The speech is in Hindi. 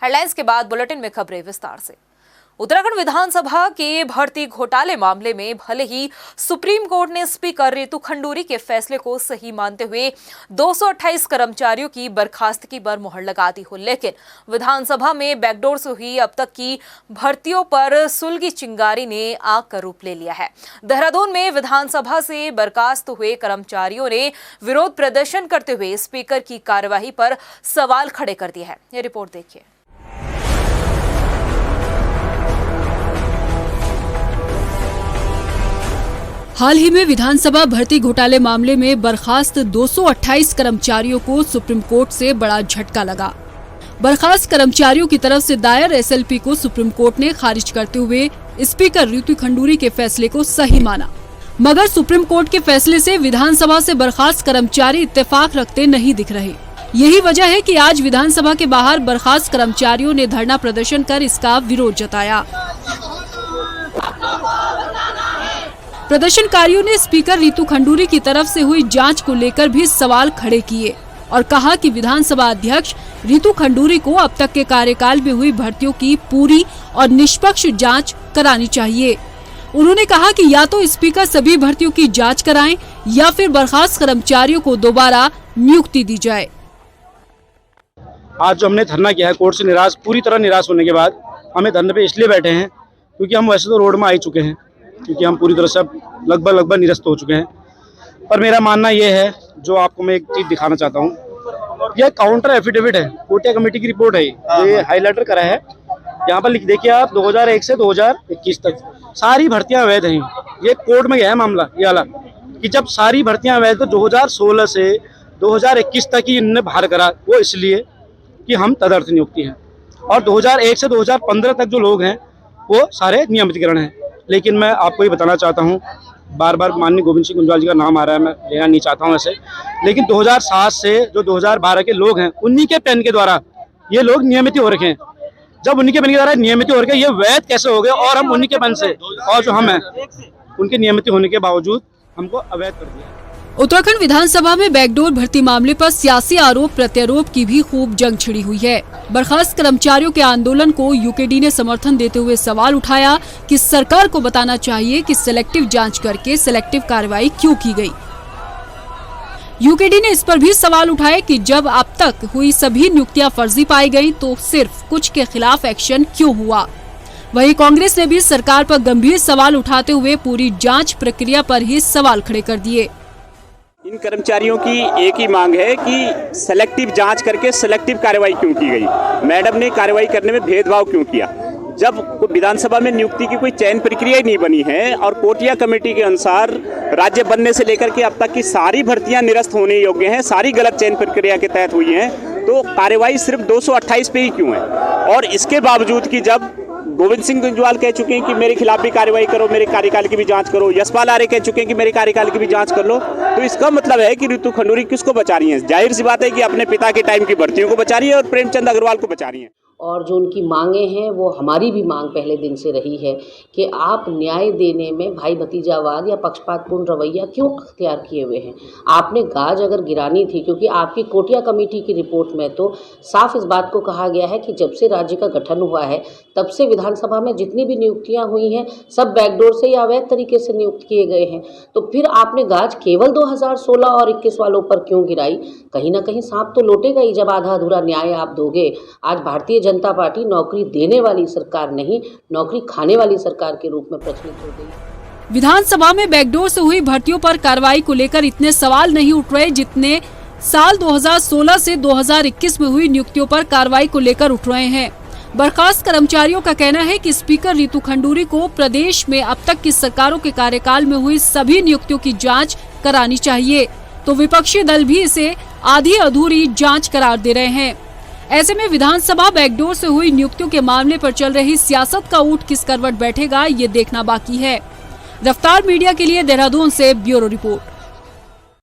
हेडलाइंस के बाद बुलेटिन में खबरें विस्तार से। उत्तराखंड विधानसभा के भर्ती घोटाले मामले में भले ही सुप्रीम कोर्ट ने स्पीकर रितु खंडूरी के फैसले को सही मानते हुए 228 कर्मचारियों की बर्खास्तगी पर मुहर लगा दी हो, लेकिन विधानसभा में बैकडोर से हुई अब तक की भर्तियों पर सुलगी चिंगारी ने आग का रूप ले लिया है। देहरादून में विधानसभा से बर्खास्त हुए कर्मचारियों ने विरोध प्रदर्शन करते हुए स्पीकर की कार्यवाही पर सवाल खड़े कर दिए हैं। ये रिपोर्ट देखिए। हाल ही में विधानसभा भर्ती घोटाले मामले में बर्खास्त 228 कर्मचारियों को सुप्रीम कोर्ट से बड़ा झटका लगा। बर्खास्त कर्मचारियों की तरफ से दायर एसएलपी को सुप्रीम कोर्ट ने खारिज करते हुए स्पीकर रितु खंडूरी के फैसले को सही माना, मगर सुप्रीम कोर्ट के फैसले से विधानसभा से बर्खास्त कर्मचारी इत्तेफाक रखते नहीं दिख रहे। यही वजह है कि आज विधानसभा के बाहर बर्खास्त कर्मचारियों ने धरना प्रदर्शन कर इसका विरोध जताया। प्रदर्शनकारियों ने स्पीकर रितु खंडूरी की तरफ से हुई जांच को लेकर भी सवाल खड़े किए और कहा कि विधानसभा अध्यक्ष रितु खंडूरी को अब तक के कार्यकाल में हुई भर्तियों की पूरी और निष्पक्ष जांच करानी चाहिए। उन्होंने कहा कि या तो स्पीकर सभी भर्तियों की जांच कराएं या फिर बर्खास्त कर्मचारियों को दोबारा नियुक्ति दी जाए। आज जो हमने धरना किया है कोर्ट से पूरी तरह निराश होने के बाद हमें धरने पे इसलिए बैठे हैं क्योंकि हम वैसे तो रोड में आ ही चुके हैं, क्योंकि हम पूरी तरह से लगभग निरस्त हो चुके हैं। पर मेरा मानना यह है, जो आपको मैं एक चीज दिखाना चाहता हूँ, यह काउंटर एफिडेविट है, कोटिया कमेटी की रिपोर्ट है। ये हाईलाइटर करा है, यहाँ पर लिख देखिए आप 2001 से 2021 तक सारी भर्तियां अवैध हैं। ये कोर्ट में गया है मामला ये वाला कि जब सारी भर्तियां अवैध तो 2016 से 2021 तक ही इन्होंने बाहर करा, वो इसलिए कि हम तदर्थ नियुक्ति हैं, और 2001 से 2015 तक जो लोग हैं वो सारे नियमितीकरण हैं। लेकिन मैं आपको ये बताना चाहता हूँ, बार बार माननीय गोविंद सिंह गुंजवाल जी का नाम आ रहा है, मैं लेना नहीं चाहता हूँ ऐसे, लेकिन 2007 से जो 2012 के लोग हैं उन्हीं के पेन के द्वारा ये लोग नियमित हो रखे हैं। जब उन्हीं के पेन के द्वारा नियमित हो रखे, ये वैध कैसे हो गए और हम उन्हीं के पेन से, और जो हम हैं उनके नियमित होने के बावजूद हमको अवैध कर दिया। उत्तराखंड विधानसभा में बैकडोर भर्ती मामले पर सियासी आरोप प्रत्यारोप की भी खूब जंग छिड़ी हुई है। बर्खास्त कर्मचारियों के आंदोलन को यूकेडी ने समर्थन देते हुए सवाल उठाया कि सरकार को बताना चाहिए कि सिलेक्टिव जांच करके सिलेक्टिव कार्रवाई क्यों की गई। यूकेडी ने इस पर भी सवाल उठाए कि जब अब तक हुई सभी नियुक्तियां फर्जी पाई गयी तो सिर्फ कुछ के खिलाफ एक्शन क्यों हुआ। वहीं कांग्रेस ने भी सरकार पर गंभीर सवाल उठाते हुए पूरी जांच प्रक्रिया पर ही सवाल खड़े कर दिए। इन कर्मचारियों की एक ही मांग है कि सेलेक्टिव जांच करके सेलेक्टिव कार्रवाई क्यों की गई। मैडम ने कार्रवाई करने में भेदभाव क्यों किया, जब विधानसभा में नियुक्ति की कोई चयन प्रक्रिया ही नहीं बनी है और कोटिया कमेटी के अनुसार राज्य बनने से लेकर के अब तक की सारी भर्तियां निरस्त होने योग्य हैं, सारी गलत चयन प्रक्रिया के तहत हुई हैं, तो कार्रवाई सिर्फ 228 पे ही क्यों है। और इसके बावजूद कि जब गोविंद सिंह गुंजवाल कह चुके हैं कि मेरे खिलाफ भी कार्रवाई करो, मेरे कार्यकाल की भी जांच करो, यशपाल आर्य कह चुके हैं कि मेरे कार्यकाल की भी जांच कर लो, तो इसका मतलब है कि रितु खंडूरी किसको बचा रही हैं। जाहिर सी बात है कि अपने पिता के टाइम की भर्तियों को बचा रही है और प्रेमचंद अग्रवाल को बचा रही हैं। और जो उनकी मांगे हैं वो हमारी भी मांग पहले दिन से रही है कि आप न्याय देने में भाई भतीजावाद या पक्षपातपूर्ण रवैया क्यों अख्तियार किए हुए हैं। आपने गाज अगर गिरानी थी, क्योंकि आपकी कोटिया कमेटी की रिपोर्ट में तो साफ इस बात को कहा गया है कि जब से राज्य का गठन हुआ है तब से विधानसभा में जितनी भी नियुक्तियां हुई हैं सब बैकडोर से या अवैध तरीके से नियुक्त किए गए हैं। तो फिर आपने गाज केवल 2016 और 21 वालों पर क्यों गिराई। कहीं ना कहीं सांप तो लौटेगा ही जब आधा अधूरा न्याय आप दोगे। आज भारतीय जनता पार्टी नौकरी देने वाली सरकार नहीं, नौकरी खाने वाली सरकार के रूप में प्रचलित हो गई। विधानसभा में बैकडोर से हुई भर्तियों पर कार्रवाई को लेकर इतने सवाल नहीं उठ रहे जितने साल 2016 से 2021 में हुई नियुक्तियों पर कार्रवाई को लेकर उठ रहे हैं। बर्खास्त कर्मचारियों का कहना है कि स्पीकर रितु खंडूरी को प्रदेश में अब तक की सरकारों के कार्यकाल में हुई सभी नियुक्तियों की जांच करानी चाहिए, तो विपक्षी दल भी इसे आधी अधूरी जांच करार दे रहे हैं। ऐसे में विधानसभा बैकडोर से हुई नियुक्तियों के मामले पर चल रही सियासत का ऊँट किस करवट बैठेगा, ये देखना बाकी है। रफ्तार मीडिया के लिए देहरादून से ब्यूरो रिपोर्ट।